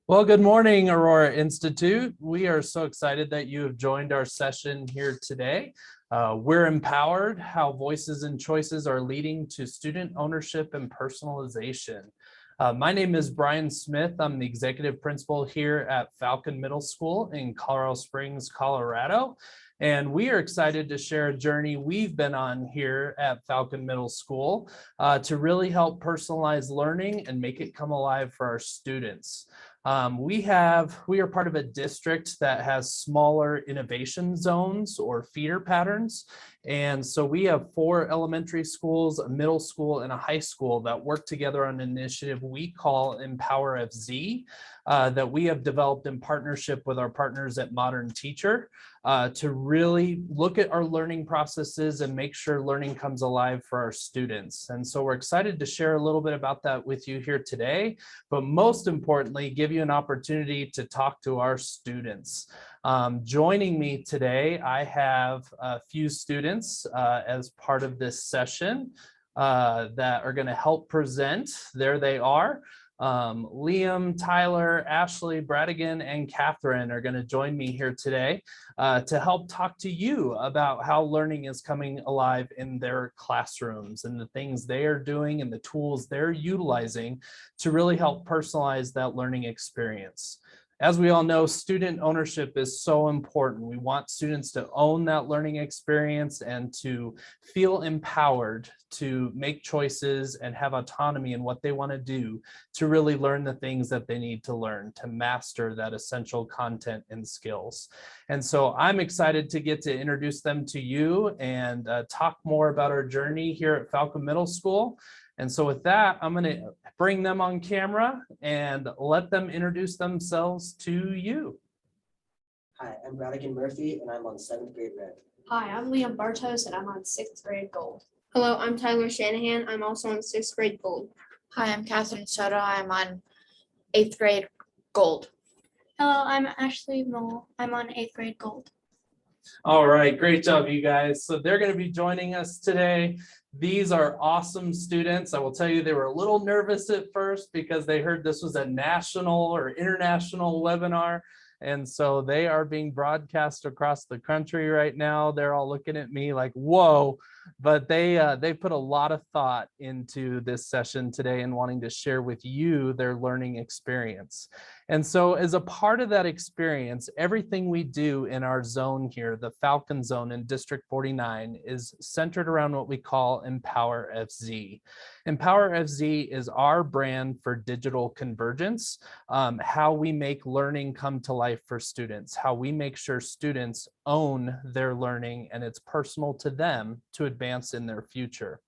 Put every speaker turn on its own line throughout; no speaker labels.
Well, good morning, Aurora Institute. We are so excited that you have joined our session here today. We're empowered, how voices and choices are leading to student ownership and personalization. My name is Brian Smith. I'm the executive principal here at Falcon Middle School in Colorado Springs, Colorado. And we are excited to share a journey we've been on here at Falcon Middle School to really help personalize learning and make it come alive for our students. We are part of a district that has smaller innovation zones or feeder patterns. And so we have 4 elementary schools, a middle school, and a high school that work together on an initiative we call Empower FZ that we have developed in partnership with our partners at Modern Teacher to really look at our learning processes and make sure learning comes alive for our students. And so we're excited to share a little bit about that with you here today, but most importantly, give you an opportunity to talk to our students. Joining me today, I have a few students as part of this session that are going to help present. There they are. Liam, Tyler, Ashlee, Bradigan, and Catherine are going to join me here today to help talk to you about how learning is coming alive in their classrooms and the things they are doing and the tools they're utilizing to really help personalize that learning experience. As we all know, student ownership is so important. We want students to own that learning experience and to feel empowered to make choices and have autonomy in what they want to do to really learn the things that they need to learn to master that essential content and skills. And so I'm excited to get to introduce them to you and talk more about our journey here at Falcon Middle School. And so with that, I'm going to bring them on camera and let them introduce themselves to you.
Hi, I'm Bradigan Murphy, and I'm on 7th grade red.
Hi, I'm Liam Bartos, and I'm on 6th grade gold.
Hello, I'm Tyler Shanahan. I'm also on 6th grade gold.
Hi, I'm Catherine Soto. I'm on 8th grade gold.
Hello, I'm Ashlee Mull. I'm on 8th grade gold.
All right, great job, you guys. So they're going to be joining us today. These are awesome students. I will tell you, they were a little nervous at first because they heard this was a national or international webinar. And so they are being broadcast across the country right now. They're all looking at me like, whoa, but they put a lot of thought into this session today and wanting to share with you their learning experience. And so as a part of that experience, everything we do in our zone here, the Falcon Zone in District 49, is centered around what we call Empower FZ. Empower FZ is our brand for digital convergence, how we make learning come to life for students, how we make sure students own their learning and it's personal to them to advance in their future.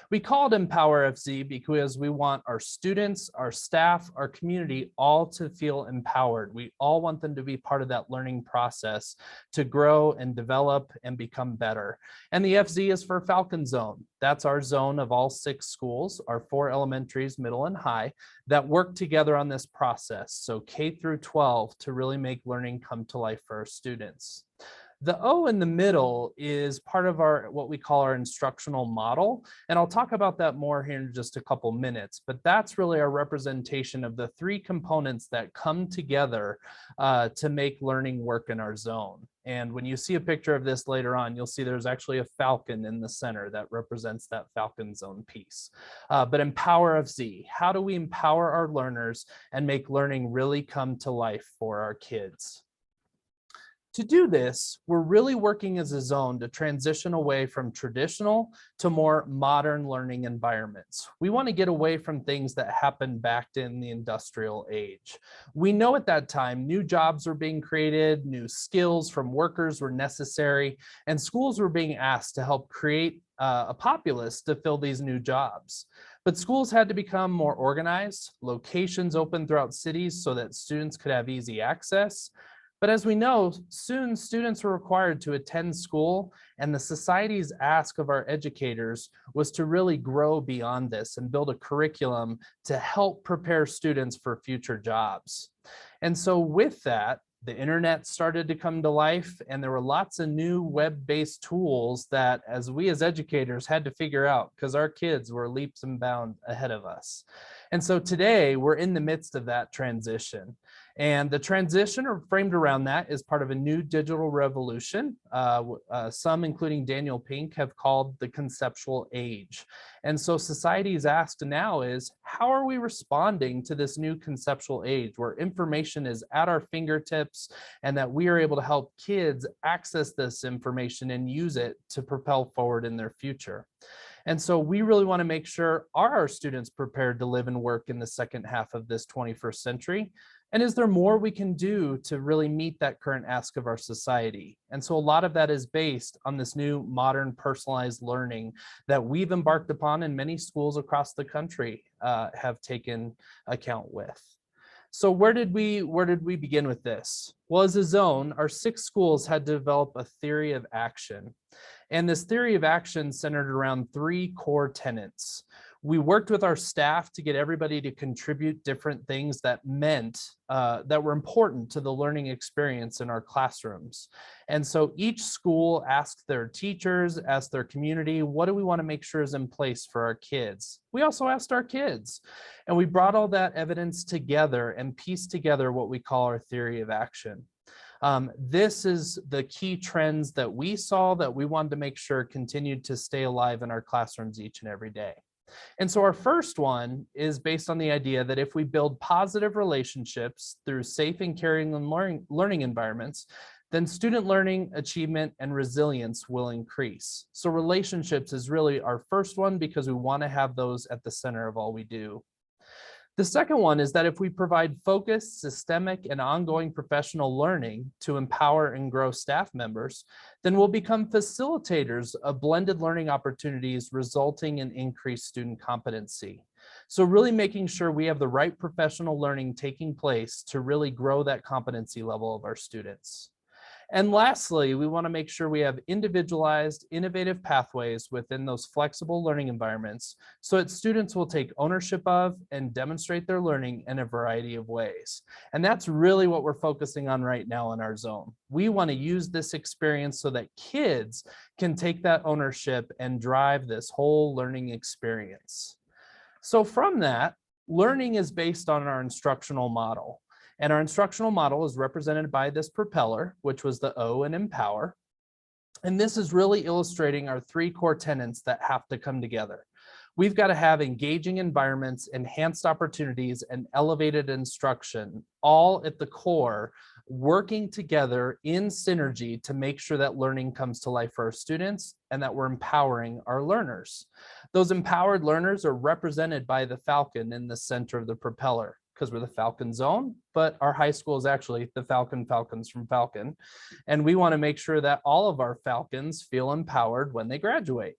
We call it Empower FZ because we want our students, our staff, our community all to feel empowered. We all want them to be part of that learning process to grow and develop and become better. And the FZ is for Falcon Zone. That's our zone of all 6 schools, our 4 elementaries, middle and high, that work together on this process. So K through 12 to really make learning come to life for our students. The O in the middle is part of our what we call our instructional model. And I'll talk about that more here in just a couple minutes, but that's really our representation of the 3 components that come together to make learning work in our zone. And when you see a picture of this later on, you'll see there's actually a falcon in the center that represents that Falcon Zone piece. But Empower FZ, how do we empower our learners and make learning really come to life for our kids? To do this, we're really working as a zone to transition away from traditional to more modern learning environments. We want to get away from things that happened back in the industrial age. We know at that time, new jobs were being created, new skills from workers were necessary, and schools were being asked to help create a populace to fill these new jobs. But schools had to become more organized, locations open throughout cities so that students could have easy access. But as we know, soon students were required to attend school, and the society's ask of our educators was to really grow beyond this and build a curriculum to help prepare students for future jobs. And so with that, the internet started to come to life, and there were lots of new web-based tools that as educators had to figure out because our kids were leaps and bounds ahead of us. And so today we're in the midst of that transition. And the transition are framed around that is part of a new digital revolution. Some, including Daniel Pink, have called the conceptual age. And so society's asked now is, how are we responding to this new conceptual age where information is at our fingertips and that we are able to help kids access this information and use it to propel forward in their future? And so we really want to make sure, are our students prepared to live and work in the second half of this 21st century? And is there more we can do to really meet that current ask of our society? And so a lot of that is based on this new modern personalized learning that we've embarked upon and many schools across the country have taken account with. So where did we begin with this? Well, as a zone, our 6 schools had to develop a theory of action. And this theory of action centered around 3 core tenets. We worked with our staff to get everybody to contribute different things that meant that were important to the learning experience in our classrooms. And so each school asked their teachers, asked their community, what do we want to make sure is in place for our kids? We also asked our kids, and we brought all that evidence together and pieced together what we call our theory of action. This is the key trends that we saw that we wanted to make sure continued to stay alive in our classrooms each and every day. And so our first one is based on the idea that if we build positive relationships through safe and caring and learning environments, then student learning, achievement, and resilience will increase. So relationships is really our first one because we want to have those at the center of all we do. The second one is that if we provide focused, systemic, and ongoing professional learning to empower and grow staff members, then we'll become facilitators of blended learning opportunities resulting in increased student competency. So really making sure we have the right professional learning taking place to really grow that competency level of our students. And lastly, we want to make sure we have individualized, innovative pathways within those flexible learning environments so that students will take ownership of and demonstrate their learning in a variety of ways. And that's really what we're focusing on right now in our zone. We want to use this experience so that kids can take that ownership and drive this whole learning experience. So from that, learning is based on our instructional model. And our instructional model is represented by this propeller, which was the O in empower. And this is really illustrating our 3 core tenets that have to come together. We've got to have engaging environments, enhanced opportunities, and elevated instruction, all at the core, working together in synergy to make sure that learning comes to life for our students and that we're empowering our learners. Those empowered learners are represented by the falcon in the center of the propeller, because we're the Falcon zone, but our high school is actually the Falcons from Falcon. And we want to make sure that all of our Falcons feel empowered when they graduate.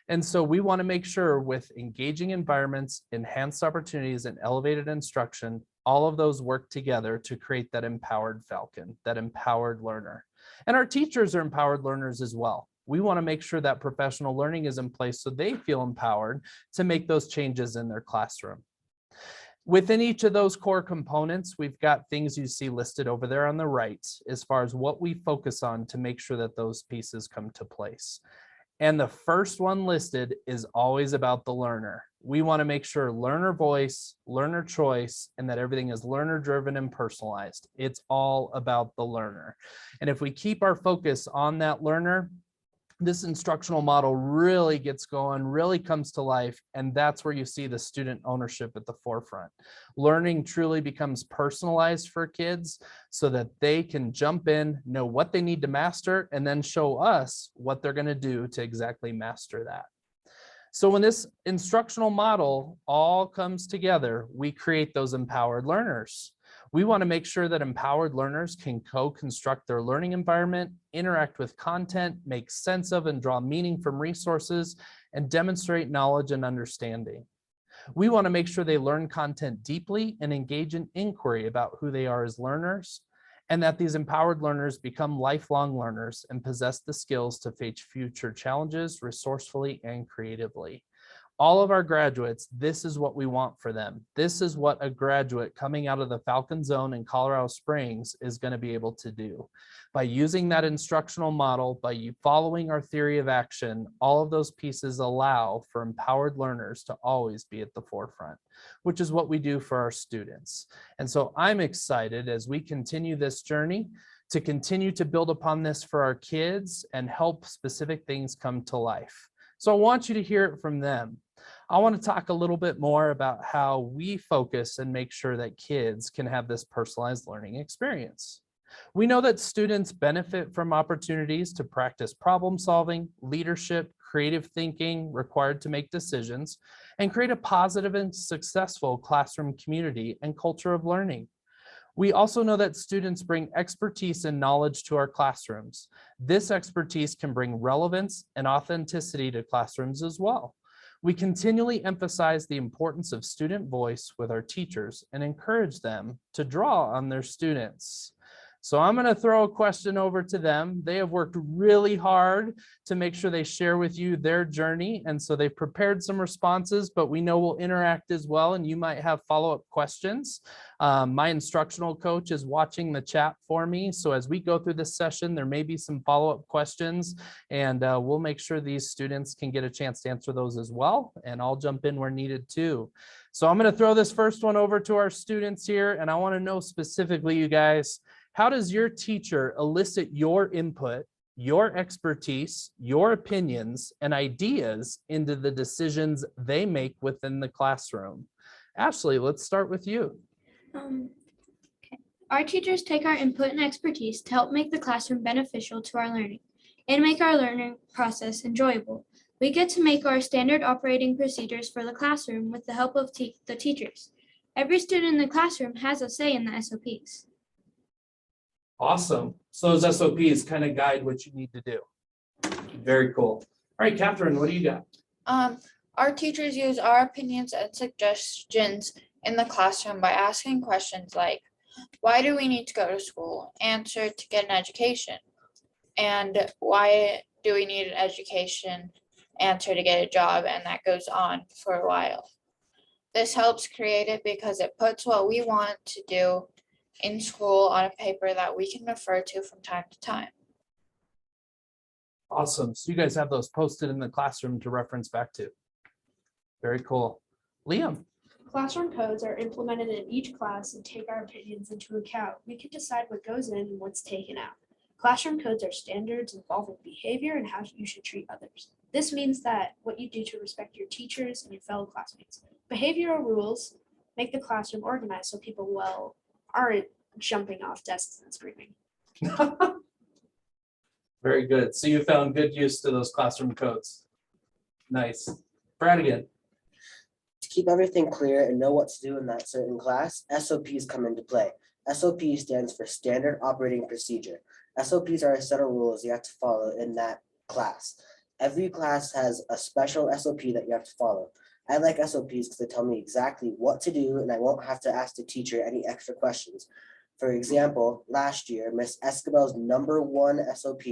And so we want to make sure with engaging environments, enhanced opportunities, and elevated instruction, all of those work together to create that empowered Falcon, that empowered learner. And our teachers are empowered learners as well. We want to make sure that professional learning is in place so they feel empowered to make those changes in their classroom. Within each of those core components, we've got things you see listed over there on the right as far as what we focus on to make sure that those pieces come to place. And the first one listed is always about the learner. We want to make sure learner voice, learner choice, and that everything is learner driven and personalized. It's all about the learner. And if we keep our focus on that learner, this instructional model really gets going, really comes to life, and that's where you see the student ownership at the forefront. Learning truly becomes personalized for kids so that they can jump in, know what they need to master, and then show us what they're going to do to exactly master that. So when this instructional model all comes together, we create those empowered learners. We want to make sure that empowered learners can co-construct their learning environment, interact with content, make sense of and draw meaning from resources, and demonstrate knowledge and understanding. We want to make sure they learn content deeply and engage in inquiry about who they are as learners, and that these empowered learners become lifelong learners and possess the skills to face future challenges resourcefully and creatively. all of our graduates, this is what we want for them. This is what a graduate coming out of the Falcon Zone in Colorado Springs is going to be able to do. By using that instructional model, by you following our theory of action, all of those pieces allow for empowered learners to always be at the forefront, which is what we do for our students. And so I'm excited as we continue this journey to continue to build upon this for our kids and help specific things come to life. So I want you to hear it from them. I want to talk a little bit more about how we focus and make sure that kids can have this personalized learning experience. We know that students benefit from opportunities to practice problem solving, leadership, creative thinking required to make decisions, and create a positive and successful classroom community and culture of learning. We also know that students bring expertise and knowledge to our classrooms. This expertise can bring relevance and authenticity to classrooms as well. We continually emphasize the importance of student voice with our teachers and encourage them to draw on their students. So I'm going to throw a question over to them. They have worked really hard to make sure they share with you their journey. And so they've prepared some responses, but we know we'll interact as well. And you might have follow-up questions. My instructional coach is watching the chat for me. So as we go through this session, there may be some follow-up questions, and we'll make sure these students can get a chance to answer those as well. And I'll jump in where needed too. So I'm going to throw this first one over to our students here. And I want to know specifically, you guys, how does your teacher elicit your input, your expertise, your opinions, and ideas into the decisions they make within the classroom? Ashlee, let's start with you.
Okay. Our teachers take our input and expertise to help make the classroom beneficial to our learning and make our learning process enjoyable. We get to make our standard operating procedures for the classroom with the help of the teachers. Every student in the classroom has a say in the SOPs.
Awesome. So those SOPs kind of guide what you need to do. Very cool. All right, Catherine, what do you got?
Our teachers use our opinions and suggestions in the classroom by asking questions like, why do we need to go to school? Answer to get an education. And why do we need an education? Answer to get a job. And that goes on for a while. This helps create it because it puts what we want to do in school on a paper that we can refer to from time to time.
Awesome. So you guys have those posted in the classroom to reference back to. Very cool. Liam.
Classroom codes are implemented in each class and take our opinions into account. We can decide what goes in and what's taken out. Classroom codes are standards involving behavior and how you should treat others. This means that what you do to respect your teachers and your fellow classmates. Behavioral rules make the classroom organized so people aren't jumping off desks and screaming.
Very good. So you found good use to those classroom codes. Nice. Bradigan.
To keep everything clear and know what to do in that certain class, SOPs come into play. SOP stands for Standard Operating Procedure. SOPs are a set of rules you have to follow in that class. Every class has a special SOP that you have to follow. I like SOPs because they tell me exactly what to do and I won't have to ask the teacher any extra questions. For example, last year, Miss Escobel's #1 SOP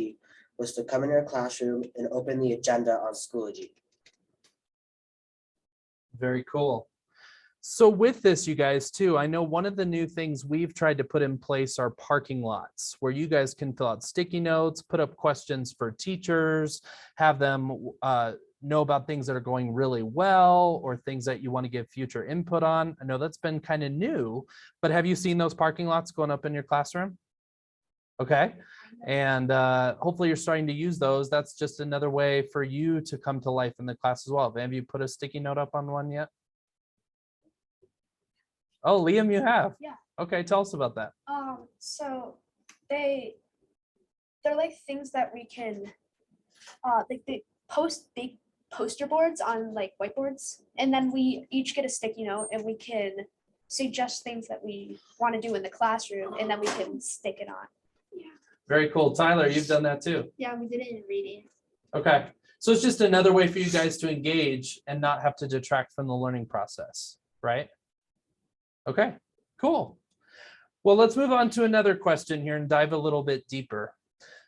was to come in her classroom and open the agenda on Schoology.
Very cool. So with this, you guys too, I know one of the new things we've tried to put in place are parking lots where you guys can fill out sticky notes, put up questions for teachers, have them know about things that are going really well or things that you want to give future input on. I know that's been kind of new, but have you seen those parking lots going up in your classroom? Okay. And hopefully you're starting to use those. That's just another way for you to come to life in the class as well. Have you put a sticky note up on one yet? Oh, Liam, you have?
Yeah.
Okay, tell us about that.
So they're like things that we can they post big poster boards on like whiteboards, and then we each get a sticky note and we can suggest things that we want to do in the classroom, and then we can stick it on.
Very cool. Tyler, you've done that too.
Yeah, we did it in reading.
Okay. So it's just another way for you guys to engage and not have to detract from the learning process, right? Okay, cool. Well, let's move on to another question here and dive a little bit deeper.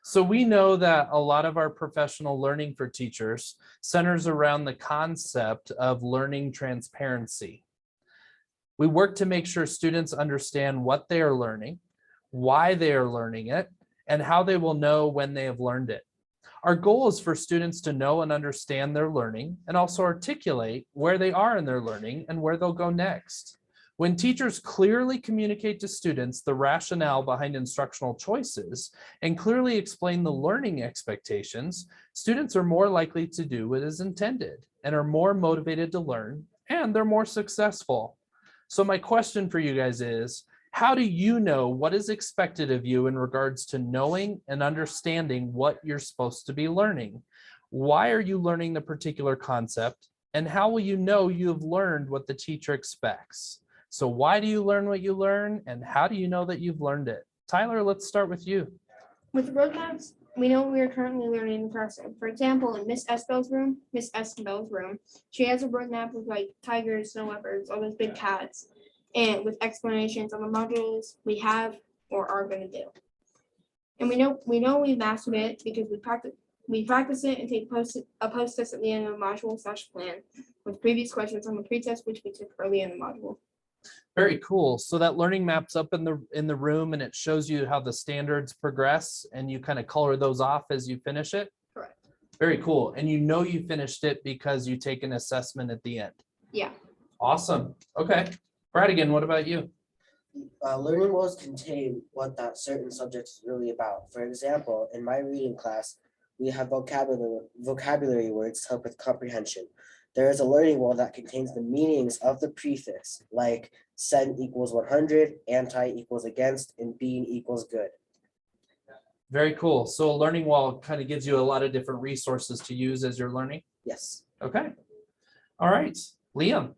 So we know that a lot of our professional learning for teachers centers around the concept of learning transparency. We work to make sure students understand what they are learning, why they are learning it, and how they will know when they have learned it. Our goal is for students to know and understand their learning and also articulate where they are in their learning and where they'll go next. When teachers clearly communicate to students the rationale behind instructional choices and clearly explain the learning expectations, students are more likely to do what is intended and are more motivated to learn, and they're more successful. So my question for you guys is, how do you know what is expected of you in regards to knowing and understanding what you're supposed to be learning? Why are you learning the particular concept? And how will you know you have learned what the teacher expects? So why do you learn what you learn, and how do you know that you've learned it? Tyler, let's start with you.
With roadmaps, we know we are currently learning in person. For example, in Miss Esbell's room, she has a roadmap with like tigers, snow leopards, all those big cats, and with explanations on the modules we have or are going to do. And we know we mastered it because we practice it and take a post test at the end of the module/plan with previous questions on the pretest which we took early in the module.
Very cool. So that learning map's up in the room, and it shows you how the standards progress, and you kind of color those off as you finish it.
Correct.
Very cool. And you know you finished it because you take an assessment at the end.
Yeah.
Awesome. Okay. Bradigan, what about you?
Learning goals contain what that certain subject is really about. For example, in my reading class, we have vocabulary words to help with comprehension. There is a learning goal that contains the meanings of the prefix, like sen equals 100, anti equals against, and being equals good.
Very cool. So a learning wall kind of gives you a lot of different resources to use as you're learning.
Yes.
Okay. All right. Liam.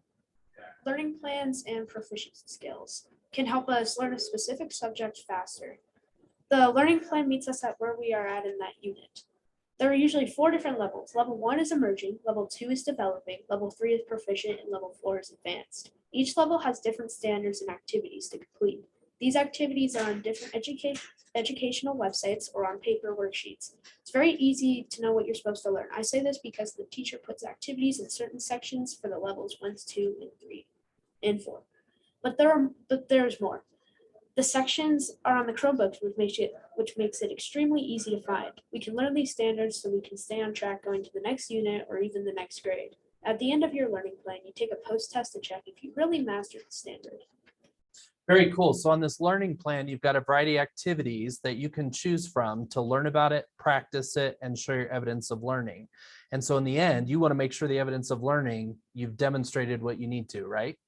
Learning plans and proficiency skills can help us learn a specific subject faster. The learning plan meets us at where we are at in that unit. There are usually 4 different levels. Level 1 is emerging, level 2 is developing, level 3 is proficient, and level 4 is advanced. Each level has different standards and activities to complete. These activities are on different educational websites or on paper worksheets. It's very easy to know what you're supposed to learn. I say this because the teacher puts activities in certain sections for the levels 1, 2, and 3, and 4. But there's more. The sections are on the Chromebooks, which makes it extremely easy to find. We can learn these standards so we can stay on track going to the next unit or even the next grade. At the end of your learning plan, you take a post-test to check if you really mastered the standard.
Very cool. So on this learning plan, you've got a variety of activities that you can choose from to learn about it, practice it, and show your evidence of learning. And so in the end, you want to make sure the evidence of learning, you've demonstrated what you need to, right?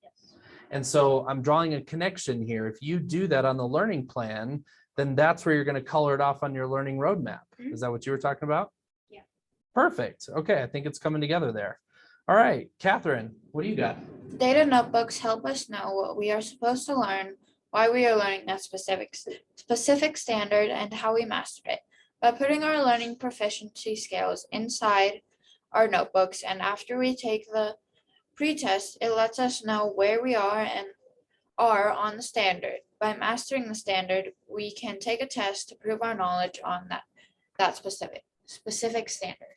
And so I'm drawing a connection here. If you do that on the learning plan, then that's where you're going to color it off on your learning roadmap. Is that what you were talking about?
Yeah.
Perfect. Okay, I think it's coming together there. All right, Catherine, what do you got?
Data notebooks help us know what we are supposed to learn, why we are learning that specific standard, and how we mastered it. By putting our learning proficiency scales inside our notebooks, and after we take the pretest, it lets us know where we are on the standard. By mastering the standard, we can take a test to prove our knowledge on that specific standard.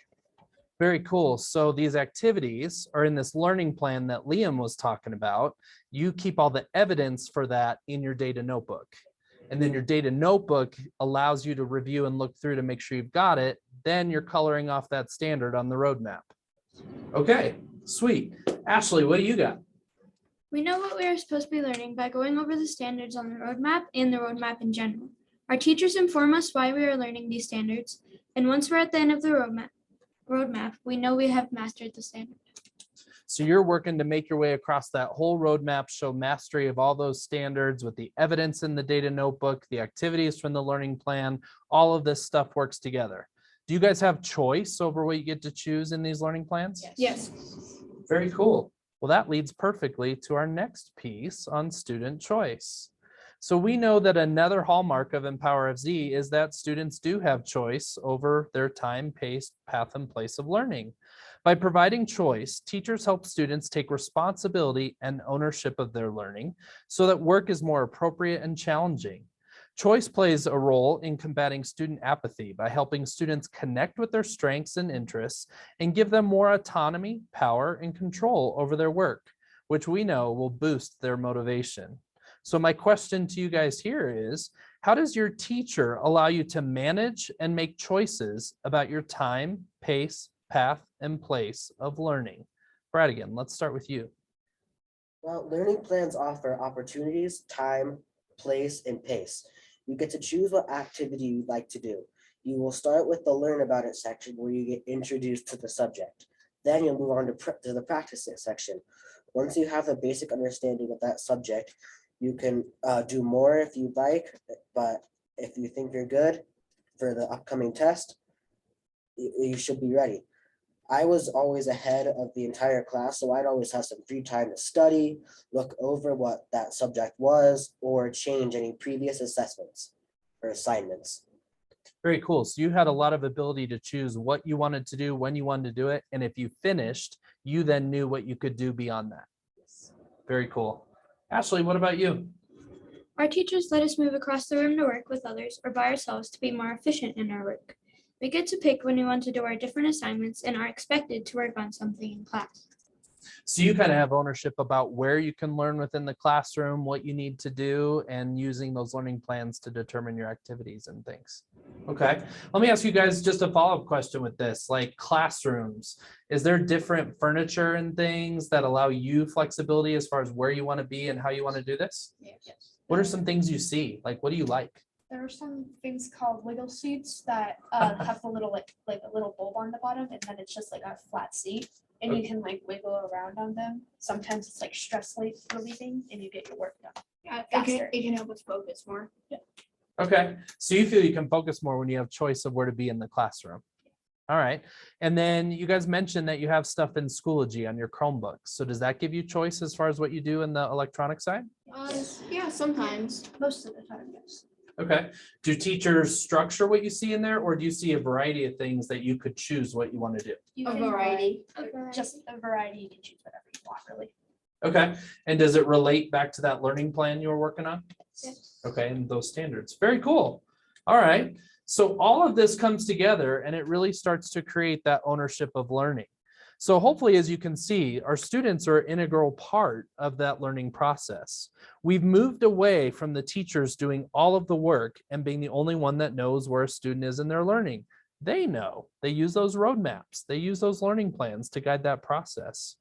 Very cool. So these activities are in this learning plan that Liam was talking about. You keep all the evidence for that in your data notebook. And then your data notebook allows you to review and look through to make sure you've got it. Then you're coloring off that standard on the roadmap. Okay, sweet. Ashlee, what do you got?
We know what we are supposed to be learning by going over the standards on the roadmap and the roadmap in general. Our teachers inform us why we are learning these standards, and once we're at the end of the roadmap, we know we have mastered the standard.
So you're working to make your way across that whole roadmap, show mastery of all those standards with the evidence in the data notebook, the activities from the learning plan, all of this stuff works together. Do you guys have choice over what you get to choose in these learning plans?
Yes.
Very cool. Well, that leads perfectly to our next piece on student choice. So we know that another hallmark of Empower FZ is that students do have choice over their time, pace, path, and place of learning. By providing choice, teachers help students take responsibility and ownership of their learning so that work is more appropriate and challenging. Choice plays a role in combating student apathy by helping students connect with their strengths and interests and give them more autonomy, power, and control over their work, which we know will boost their motivation. So my question to you guys here is, how does your teacher allow you to manage and make choices about your time, pace, path, and place of learning? Bradigan, let's start with you.
Well, learning plans offer opportunities, time, place, and pace. You get to choose what activity you'd like to do. You will start with the learn about it section where you get introduced to the subject. Then you'll move on to the practice it section. Once you have a basic understanding of that subject, you can do more if you'd like, but if you think you're good for the upcoming test, you should be ready. I was always ahead of the entire class, so I'd always have some free time to study, look over what that subject was, or change any previous assessments or assignments.
Very cool. So you had a lot of ability to choose what you wanted to do, when you wanted to do it, and if you finished, you then knew what you could do beyond that. Very cool. Ashlee, what about you?
Our teachers let us move across the room to work with others or by ourselves to be more efficient in our work. We get to pick when we want to do our different assignments and are expected to work on something in class.
So you kind of have ownership about where you can learn within the classroom, what you need to do, and using those learning plans to determine your activities and things. Okay, let me ask you guys just a follow-up question with this, like classrooms. Is there different furniture and things that allow you flexibility as far as where you want to be and how you want to do this?
Yes.
What are some things you see? Like, what do you like?
There are some things called wiggle seats that have the little like a little bulb on the bottom, and then it's just like a flat seat, and you can like wiggle around on them. Sometimes it's like stress relieving, and you get your work done.
Yeah,
Faster.
it can help us focus more.
Okay, so you feel you can focus more when you have choice of where to be in the classroom. All right, and then you guys mentioned that you have stuff in Schoology on your Chromebooks. So does that give you choice as far as what you do in the electronic side?
Yeah, sometimes.
Most of the time, yes.
Okay, do teachers structure what you see in there, or do you see a variety of things that you could choose what you want to do?
You
A
can
variety.
Just a variety. You can choose whatever you want, really.
Okay, and does it relate back to that learning plan you were working on?
Yes.
Okay, and those standards. Very cool. All right, so all of this comes together and it really starts to create that ownership of learning. So hopefully, as you can see, our students are an integral part of that learning process. We've moved away from the teachers doing all of the work and being the only one that knows where a student is in their learning. They know. They use those roadmaps. They use those learning plans to guide that process.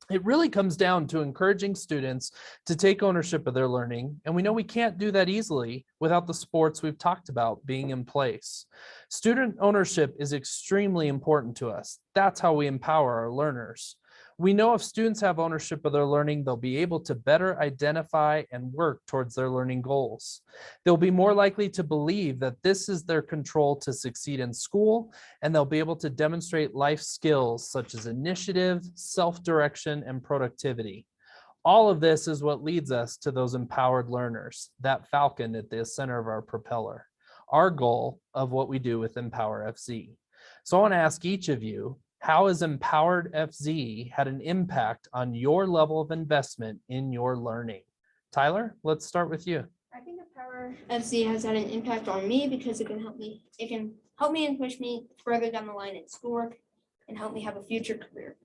It really comes down to encouraging students to take ownership of their learning, and we know we can't do that easily without the supports we've talked about being in place. Student ownership is extremely important to us. That's how we empower our learners. We know if students have ownership of their learning, they'll be able to better identify and work towards their learning goals. They'll be more likely to believe that this is their control to succeed in school, and they'll be able to demonstrate life skills such as initiative, self-direction, and productivity. All of this is what leads us to those empowered learners, that falcon at the center of our propeller, our goal of what we do with Empower FZ. So I want to ask each of you, how has Empowered FZ had an impact on your level of investment in your learning? Tyler, let's start with you.
I think Empower FC has had an impact on me because it can help me and push me further down the line in schoolwork and help me have a future career.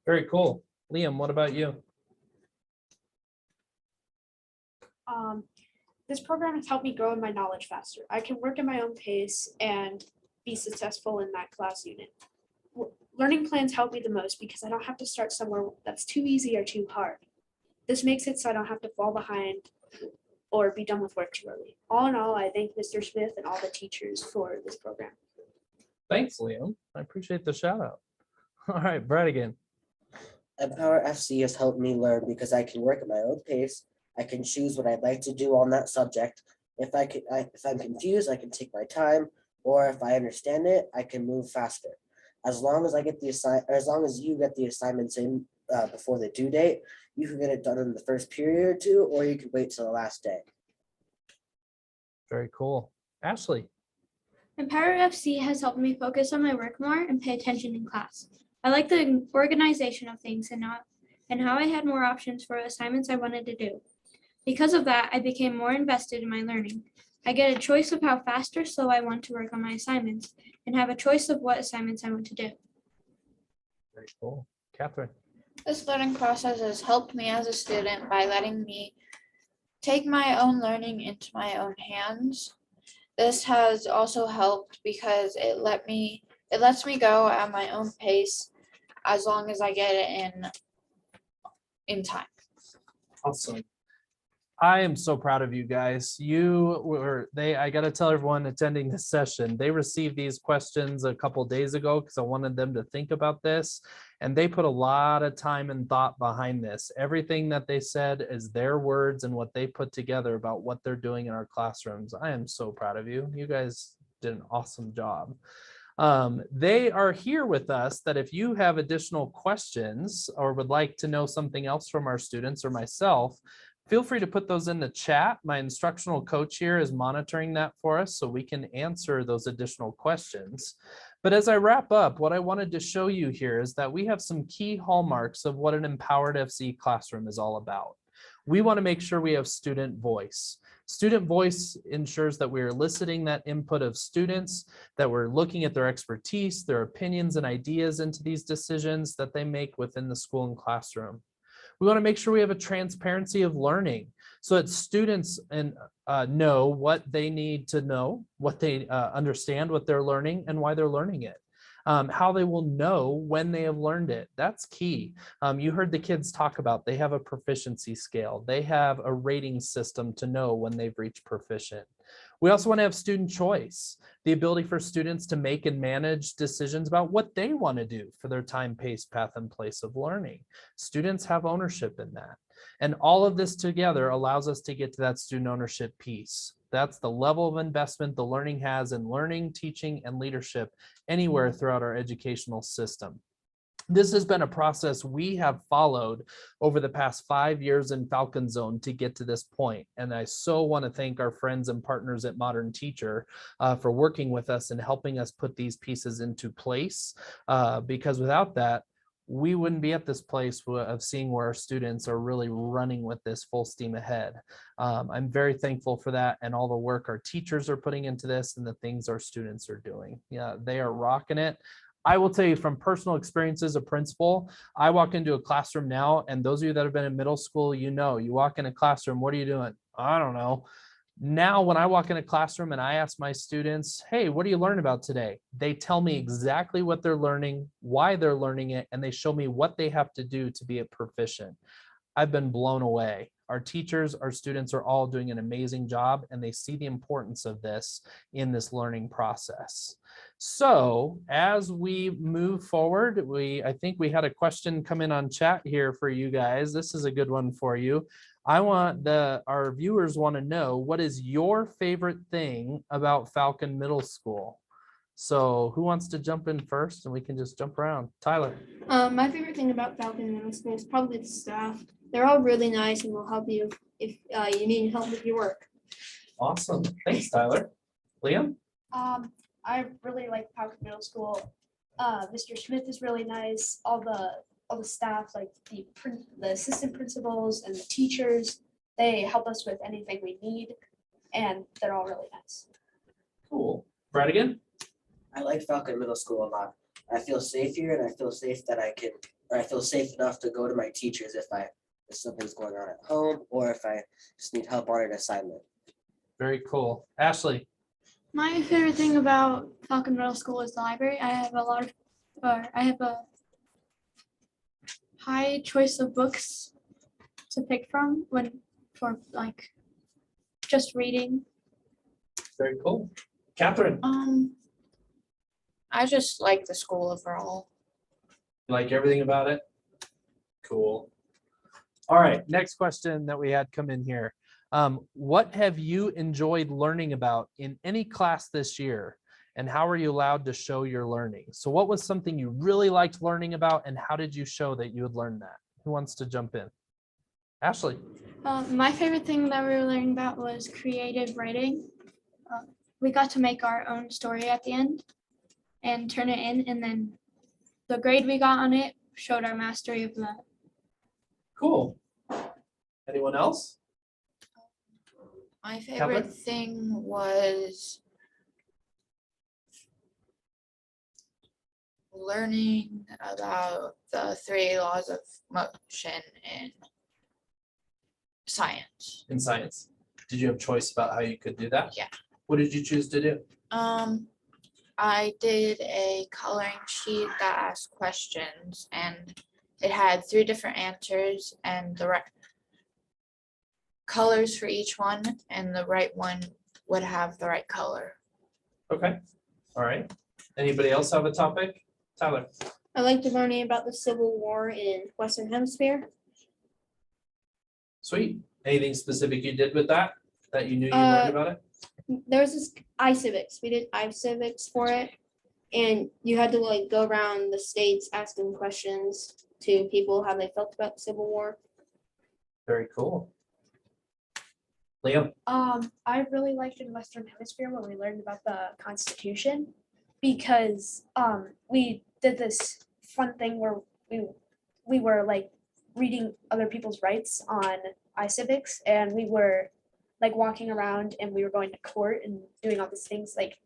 Very cool. Liam, what about you?
This program has helped me grow in my knowledge faster. I can work at my own pace and be successful in that class unit. Learning plans help me the most because I don't have to start somewhere that's too easy or too hard. This makes it so I don't have to fall behind or be done with work too early. All in all, I thank Mr. Smith and all the teachers for this program.
Thanks, Liam. I appreciate the shout out. All right, Bradigan.
Empower FC has helped me learn because I can work at my own pace. I can choose what I'd like to do on that subject. If I'm confused, I can take my time, or if I understand it, I can move faster. As long as you get the assignments in before the due date, you can get it done in the first period or two, or you can wait till the last day.
Very cool. Ashlee.
Empower FC has helped me focus on my work more and pay attention in class. I like the organization of things and how I had more options for assignments I wanted to do. Because of that, I became more invested in my learning. I get a choice of how fast or slow I want to work on my assignments and have a choice of what assignments I want to do.
Very cool. Catherine.
This learning process has helped me as a student by letting me take my own learning into my own hands. This has also helped because it lets me go at my own pace as long as I get it in time.
Awesome. I am so proud of you guys. I got to tell everyone attending this session, they received these questions a couple days ago because I wanted them to think about this. And they put a lot of time and thought behind this. Everything that they said is their words and what they put together about what they're doing in our classrooms. I am so proud of you. You guys did an awesome job. They are here with us that if you have additional questions or would like to know something else from our students or myself, feel free to put those in the chat. My instructional coach here is monitoring that for us so we can answer those additional questions. But as I wrap up, what I wanted to show you here is that we have some key hallmarks of what an empowered FC classroom is all about. We want to make sure we have student voice. Student voice ensures that we are eliciting that input of students, that we're looking at their expertise, their opinions and ideas into these decisions that they make within the school and classroom. We want to make sure we have a transparency of learning so that students know what they need to know, what they understand what they're learning and why they're learning it. How they will know when they have learned it. That's key. You heard the kids talk about they have a proficiency scale. They have a rating system to know when they've reached proficient. We also want to have student choice, the ability for students to make and manage decisions about what they want to do for their time, pace, path, and place of learning. Students have ownership in that. And all of this together allows us to get to that student ownership piece. That's the level of investment the learning has in learning, teaching, and leadership anywhere throughout our educational system. This has been a process we have followed over the past 5 years in Falcon Zone to get to this point. And I so want to thank our friends and partners at Modern Teacher for working with us and helping us put these pieces into place, because without that, we wouldn't be at this place of seeing where our students are really running with this full steam ahead. I'm very thankful for that and all the work our teachers are putting into this and the things our students are doing. Yeah, they are rocking it. I will tell you from personal experience as a principal, I walk into a classroom now, and those of you that have been in middle school, you walk in a classroom, what are you doing? I don't know. Now, when I walk in a classroom and I ask my students, hey, what do you learn about today? They tell me exactly what they're learning, why they're learning it, and they show me what they have to do to be a proficient. I've been blown away. Our teachers, our students are all doing an amazing job, and they see the importance of this in this learning process. So as we move forward, I think we had a question come in on chat here for you guys. This is a good one for you. Our viewers want to know, what is your favorite thing about Falcon Middle School? So who wants to jump in first, and we can just jump around? Tyler.
My favorite thing about Falcon Middle School is probably the staff. They're all really nice and will help you if you need help with your work.
Awesome. Thanks, Tyler. Liam?
I really like Falcon Middle School. Mr. Smith is really nice. All the staff, like the assistant principals and the teachers, they help us with anything we need, and they're all really nice.
Cool. Bradigan?
I like Falcon Middle School a lot. I feel safe here, and I feel safe I feel safe enough to go to my teachers if something's going on at home or if I just need help on an assignment.
Very cool. Ashlee?
My favorite thing about Falcon Middle School is the library. I have a high choice of books to pick from for just reading.
Very cool. Catherine?
I just like the school overall.
Like everything about it? Cool. All right, next question that we had come in here. What have you enjoyed learning about in any class this year, and how are you allowed to show your learning? So what was something you really liked learning about, and how did you show that you had learned that? Who wants to jump in? Ashlee?
My favorite thing that we were learning about was creative writing. We got to make our own story at the end and turn it in, and then the grade we got on it showed our mastery of that.
Cool. Anyone else?
My favorite
Catherine?
thing was learning about the 3 laws of motion in science.
In science? Did you have choice about how you could do that?
Yeah.
What did you choose to do?
I did a coloring sheet that asked questions and it had 3 different answers and the right colors for each one, and the right one would have the right color.
Okay, all right. Anybody else have a topic? Tyler?
I liked learning about the Civil War in Western Hemisphere.
Sweet. Anything specific you did with that you knew you
Uh,
learned about it?
There was this iCivics. We did iCivics for it. And you had to like go around the states asking questions to people how they felt about the Civil War.
Very cool. Liam?
I really liked in Western Hemisphere when we learned about the Constitution, because we did this fun thing where we were like reading other people's rights on iCivics, and we were like walking around and we were going to court and doing all these things like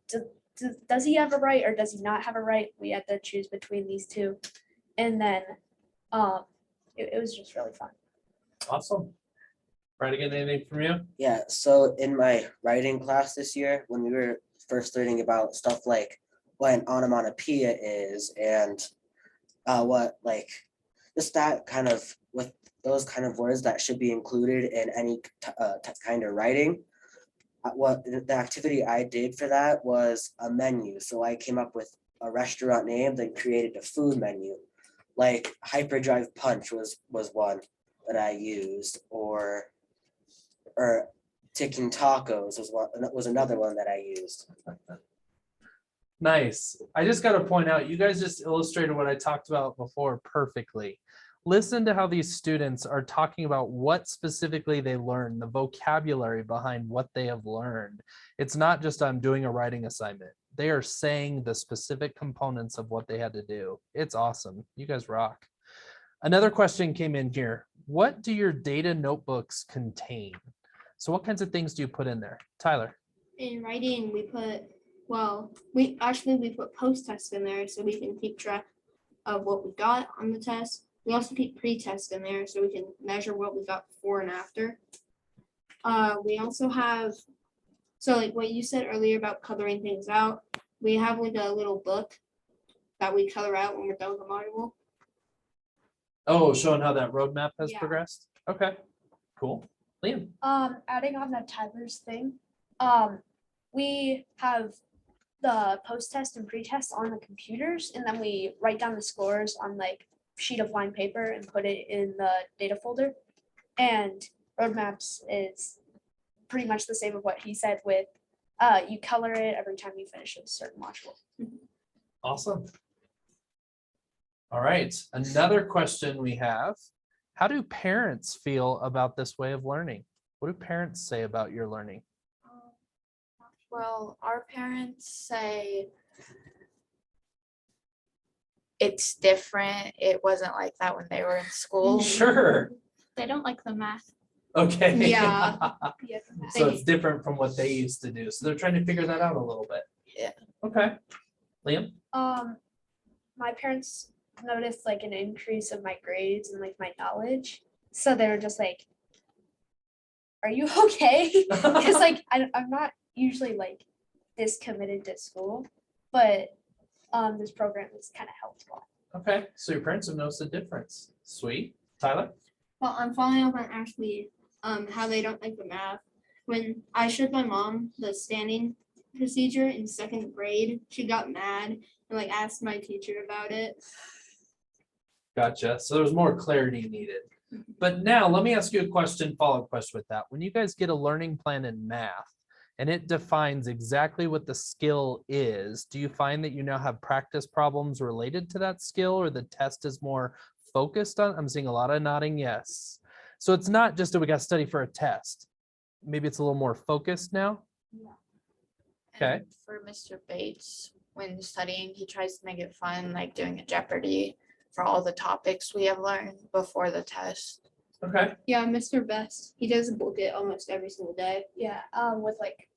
does he have a right or does he not have a right? We had to choose between these two, and then it was just really fun.
Awesome. Bradigan, anything from you?
Yeah, so in my writing class this year, when we were first learning about stuff like what an onomatopoeia is and what like just that kind of with those kind of words that should be included in any kind of writing. What the activity I did for that was a menu. So I came up with a restaurant name, then created a food menu. Like Hyperdrive Punch was one that I used, or Ticking Tacos was another one that I used.
Nice. I just got to point out, you guys just illustrated what I talked about before perfectly. Listen to how these students are talking about what specifically they learned, the vocabulary behind what they have learned. It's not just I'm doing a writing assignment. They are saying the specific components of what they had to do. It's awesome. You guys rock. Another question came in here. What do your data notebooks contain? So what kinds of things do you put in there? Tyler?
In writing, we put post tests in there so we can keep track of what we got on the test. We also keep pre-tests in there so we can measure what we got before and after. We also have, so like what you said earlier about coloring things out, we have like a little book that we color out when we're done with the module.
Oh, showing how that roadmap has
Yeah.
progressed? Okay, cool. Liam?
Adding on that Tyler's thing, we have the post test and pre-test on the computers, and then we write down the scores on like sheet of line paper and put it in the data folder. And roadmaps is pretty much the same of what he said with you color it every time you finish a certain module.
Awesome. All right, another question we have. How do parents feel about this way of learning? What do parents say about your learning?
Well, our parents say it's different. It wasn't like that when they were in school.
Sure.
They don't like the math.
Okay.
Yeah.
So it's different from what they used to do. So they're trying to figure that out a little bit.
Yeah.
Okay. Liam?
My parents noticed like an increase of my grades and like my knowledge. So they were just like, are you okay? Because like I'm not usually like this committed to school, but this program has kind of helped a lot.
Okay, so your parents have noticed a difference. Sweet. Tyler?
Well, I'm following up on Ashlee, how they don't like the math. When I showed my mom the standing procedure in 2nd grade, she got mad and like asked my teacher about it.
Gotcha. So there's more clarity needed. But now let me ask you a question, follow-up question with that. When you guys get a learning plan in math and it defines exactly what the skill is, do you find that you now have practice problems related to that skill, or the test is more focused on? I'm seeing a lot of nodding yes. So it's not just that we got to study for a test. Maybe it's a little more focused now. Okay.
And for Mr. Bates, when studying, he tries to make it fun, like doing a Jeopardy for all the topics we have learned before the test.
Okay,
Yeah, Mr. Best, he does book it almost every single day.
Yeah, with like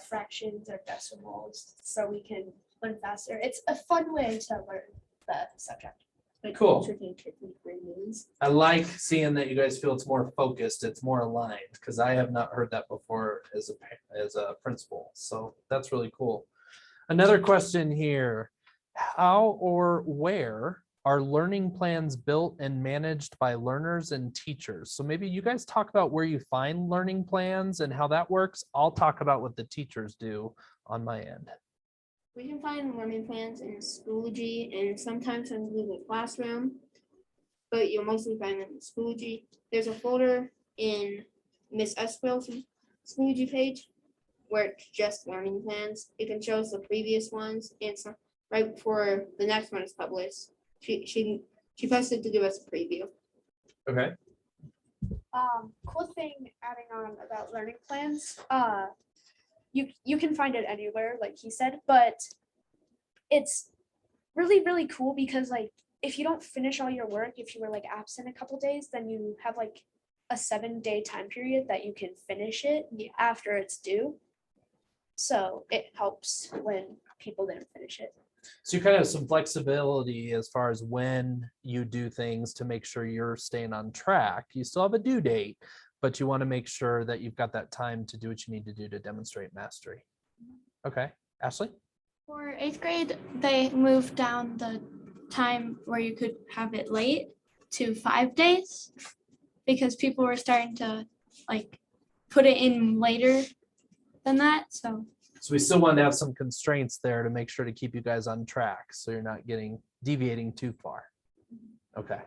fractions or decimals, so we can learn faster. It's a fun way to learn the subject.
Like
Cool.
tricky means.
I like seeing that you guys feel it's more focused, it's more aligned, because I have not heard that before as a principal. So that's really cool. Another question here. How or where are learning plans built and managed by learners and teachers? So maybe you guys talk about where you find learning plans and how that works. I'll talk about what the teachers do on my end.
We can find learning plans in Schoology and sometimes in Google Classroom, but you'll mostly find them in Schoology. There's a folder in Miss Esquell's Schoology page where it's just learning plans. It can show us the previous ones and some right before the next one is published. She posted to give us a preview.
Okay.
Cool thing adding on about learning plans, you can find it anywhere, like he said, but it's really cool because like if you don't finish all your work, if you were like absent a couple days, then you have like a 7-day time period that you can finish it after it's due. So it helps when people didn't finish it.
So you kind of have some flexibility as far as when you do things to make sure you're staying on track. You still have a due date, but you want to make sure that you've got that time to do what you need to do to demonstrate mastery. Okay, Ashlee?
For 8th grade, they moved down the time where you could have it late to 5 days because people were starting to like put it in later than that. So
we still want to have some constraints there to make sure to keep you guys on track so you're not deviating too far. Okay.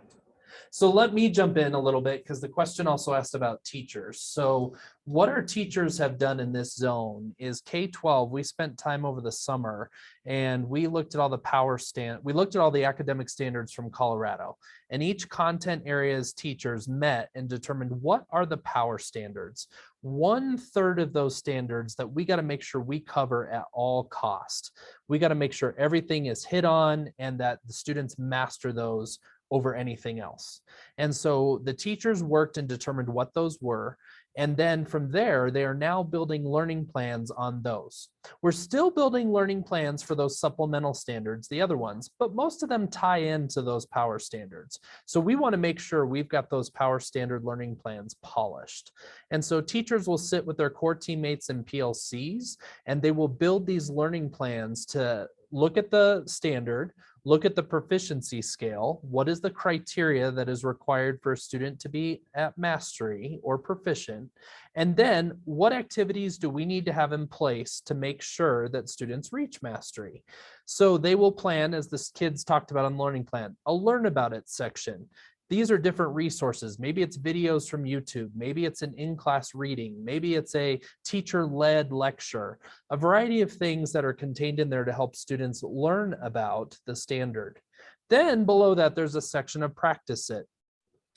So let me jump in a little bit because the question also asked about teachers. So what our teachers have done in this zone is K-12, we spent time over the summer and we looked at all the academic standards from Colorado, and each content area's teachers met and determined what are the power standards. 1/3 of those standards that we got to make sure we cover at all costs. We got to make sure everything is hit on and that the students master those over anything else. And so the teachers worked and determined what those were. And then from there, they are now building learning plans on those. We're still building learning plans for those supplemental standards, the other ones, but most of them tie into those power standards. So we want to make sure we've got those power standard learning plans polished. And so teachers will sit with their core teammates and PLCs, and they will build these learning plans to look at the standard, look at the proficiency scale. What is the criteria that is required for a student to be at mastery or proficient? And then what activities do we need to have in place to make sure that students reach mastery? So they will plan, as the kids talked about on learning plan, a learn about it section. These are different resources. Maybe it's videos from YouTube. Maybe it's an in-class reading. Maybe it's a teacher-led lecture, a variety of things that are contained in there to help students learn about the standard. Then below that, there's a section of practice it.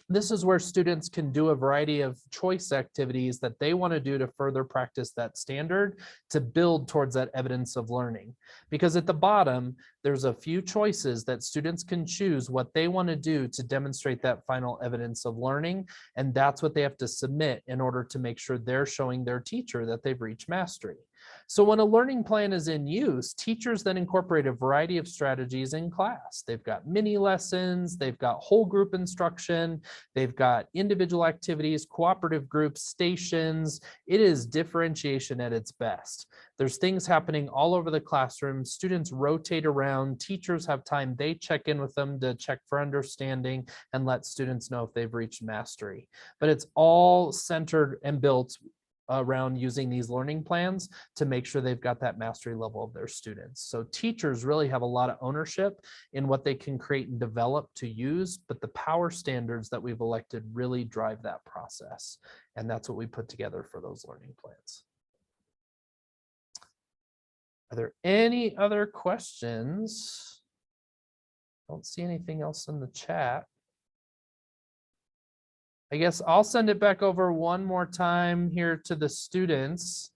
This is where students can do a variety of choice activities that they want to do to further practice that standard to build towards that evidence of learning. Because at the bottom, there's a few choices that students can choose what they want to do to demonstrate that final evidence of learning. And that's what they have to submit in order to make sure they're showing their teacher that they've reached mastery. So when a learning plan is in use, teachers then incorporate a variety of strategies in class. They've got mini lessons, they've got whole group instruction, they've got individual activities, cooperative groups, stations. It is differentiation at its best. There's things happening all over the classroom. Students rotate around. Teachers have time. They check in with them to check for understanding and let students know if they've reached mastery. But it's all centered and built around using these learning plans to make sure they've got that mastery level of their students. So teachers really have a lot of ownership in what they can create and develop to use, but the power standards that we've elected really drive that process. And that's what we put together for those learning plans. Are there any other questions? Don't see anything else in the chat. I guess I'll send it back over one more time here to the students,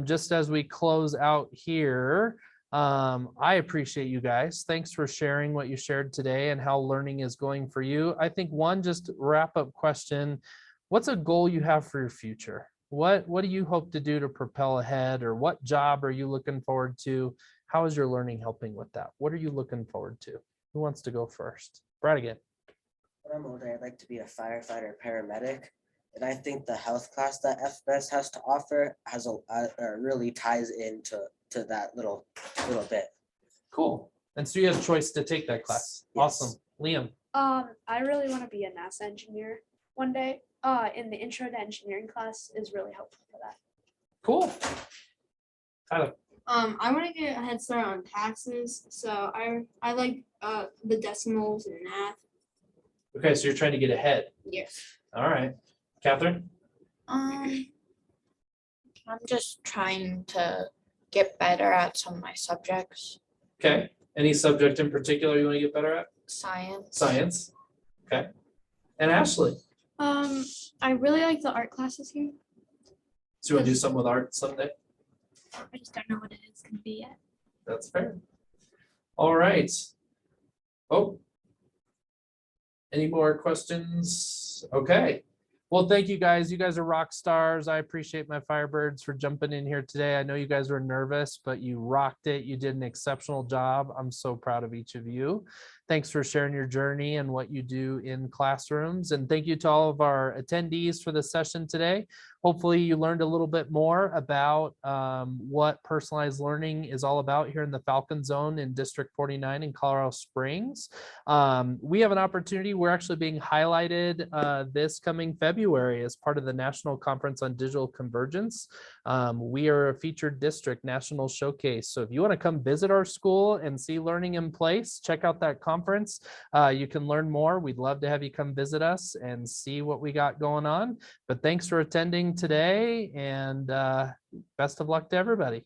just as we close out here. I appreciate you guys. Thanks for sharing what you shared today and how learning is going for you. I think one just wrap up question, what's a goal you have for your future? What do you hope to do to propel ahead, or what job are you looking forward to? How is your learning helping with that? What are you looking forward to? Who wants to go first? Bradigan.
When I'm older, I'd like to be a firefighter paramedic. And I think the health class that FBS has to offer has really ties into that little bit.
Cool. And so you have a choice to take that class.
Yes.
Awesome. Liam.
I really want to be a NASA engineer one day. In the intro to engineering class is really helpful for that.
Cool. Tyler.
I want to get a head start on taxes, so I like the decimals and math.
Okay, so you're trying to get ahead.
Yes.
All right. Catherine.
I'm just trying to get better at some of my subjects.
Okay. Any subject in particular you want to get better at?
Science.
Science. Okay. And Ashlee.
I really like the art classes here.
So you want to do something with art someday?
I just don't know what it is gonna be yet.
That's fair. All right. Oh. Any more questions? Okay. Well, thank you guys. You guys are rock stars. I appreciate my Firebirds for jumping in here today. I know you guys were nervous, but you rocked it. You did an exceptional job. I'm so proud of each of you. Thanks for sharing your journey and what you do in classrooms. And thank you to all of our attendees for the session today. Hopefully you learned a little bit more about what personalized learning is all about here in the Falcon Zone in District 49 in Colorado Springs. We have an opportunity. We're actually being highlighted this coming February as part of the National Conference on Digital Convergence. We are a featured district national showcase. So if you want to come visit our school and see learning in place, check out that conference. You can learn more. We'd love to have you come visit us and see what we got going on. But thanks for attending today, and best of luck to everybody.